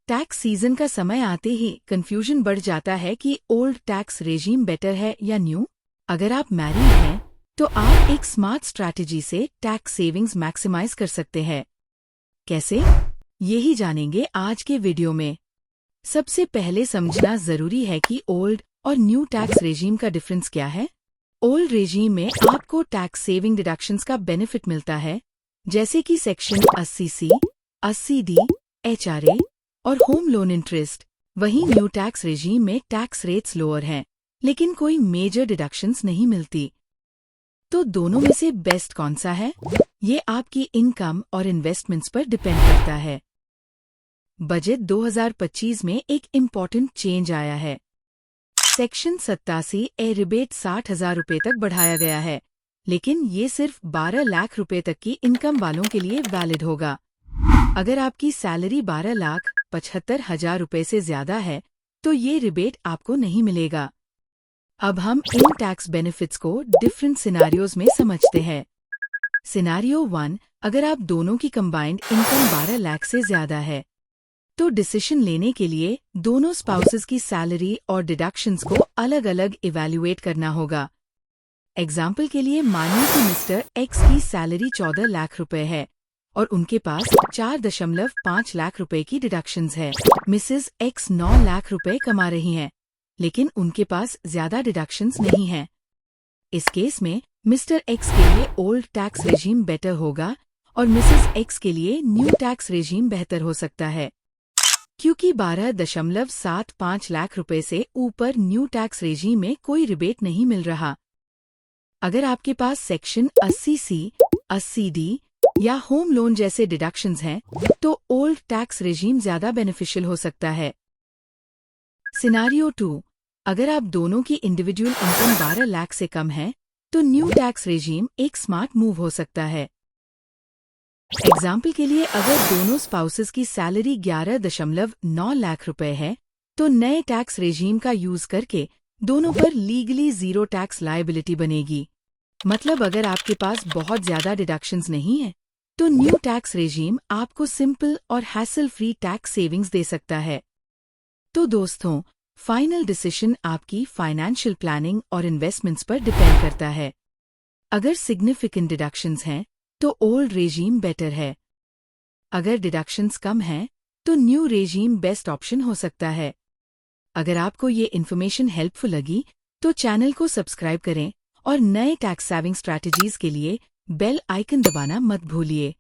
Tax season का समय आते ही कंफ्यूजन बढ़ जाता है कि ओल्ड टैक्स रेजीम बेटर है या न्यू। अगर आप मैरिड हैं तो आप एक स्मार्ट स्ट्रैटेजी से टैक्स सेविंग्स मैक्सिमाइज कर सकते हैं। कैसे? यही जानेंगे आज के वीडियो में। सबसे पहले समझना जरूरी है कि ओल्ड और न्यू टैक्स रेजीम का डिफरेंस क्या है। ओल्ड रेजीम में आपको टैक्स सेविंग डिडक्शंस का बेनिफिट मिलता है, जैसे कि सेक्शन 80C, 80D, HRA और होम लोन इंटरेस्ट। वहीं न्यू टैक्स रेजीम में टैक्स रेट्स लोअर हैं, लेकिन कोई मेजर डिडक्शंस नहीं मिलती। तो दोनों में से बेस्ट कौन सा है? ये आपकी इनकम और इन्वेस्टमेंट्स पर डिपेंड करता है। बजट 2025 में एक इम्पॉर्टेंट चेंज आया है। सेक्शन 87A रिबेट 60,000 रुपये तक बढ़ाया गया है, लेकिन ये सिर्फ 12 लाख रुपए तक की इनकम वालों के लिए वैलिड होगा। अगर आपकी सैलरी 12,75,000 रुपये से ज्यादा है तो ये रिबेट आपको नहीं मिलेगा। अब हम इन टैक्स बेनिफिट्स को डिफरेंट सिनारियोज में समझते हैं। सिनारियो 1, अगर आप दोनों की कंबाइंड इनकम 12 लाख से ज्यादा है तो डिसीजन लेने के लिए दोनों स्पाउसेस की सैलरी और डिडक्शंस को अलग अलग इवैल्यूएट करना होगा। एग्जाम्पल के लिए मानिए कि मिस्टर एक्स की सैलरी 14 लाख रुपए है और उनके पास 4.5 लाख रुपए की डिडक्शंस है। मिसेस एक्स 9 लाख रुपए कमा रही हैं, लेकिन उनके पास ज्यादा डिडक्शंस नहीं हैं। इस केस में मिस्टर एक्स के लिए ओल्ड टैक्स रेजीम बेटर होगा और मिसेस एक्स के लिए न्यू टैक्स रेजीम बेहतर हो सकता है, क्योंकि 12.75 लाख रुपए से ऊपर न्यू टैक्स रेजीम में कोई रिबेट नहीं मिल रहा। अगर आपके पास सेक्शन 80C, 80D या होम लोन जैसे डिडक्शंस हैं, तो ओल्ड टैक्स रेजीम ज्यादा बेनिफिशियल हो सकता है। सिनारियो 2, अगर आप दोनों की इंडिविजुअल इनकम 12 लाख से कम है तो न्यू टैक्स रेजीम एक स्मार्ट मूव हो सकता है। एग्जाम्पल के लिए, अगर दोनों स्पाउसेस की सैलरी 11.9 लाख रुपए है तो नए टैक्स रेजीम का यूज करके दोनों पर लीगली जीरो टैक्स लायबिलिटी बनेगी। मतलब अगर आपके पास बहुत ज्यादा डिडक्शंस नहीं है तो न्यू टैक्स रेजीम आपको सिंपल और हैसल फ्री टैक्स सेविंग्स दे सकता है। तो दोस्तों, फाइनल डिसीजन आपकी फाइनेंशियल प्लानिंग और इन्वेस्टमेंट्स पर डिपेंड करता है। अगर सिग्निफिकेंट डिडक्शंस हैं तो ओल्ड रेजीम बेटर है। अगर डिडक्शंस कम हैं तो न्यू रेजीम बेस्ट ऑप्शन हो सकता है। अगर आपको ये इन्फॉर्मेशन हेल्पफुल लगी तो चैनल को सब्सक्राइब करें और नए टैक्स सेविंग स्ट्रैटेजीज के लिए बेल आइकन दबाना मत भूलिए।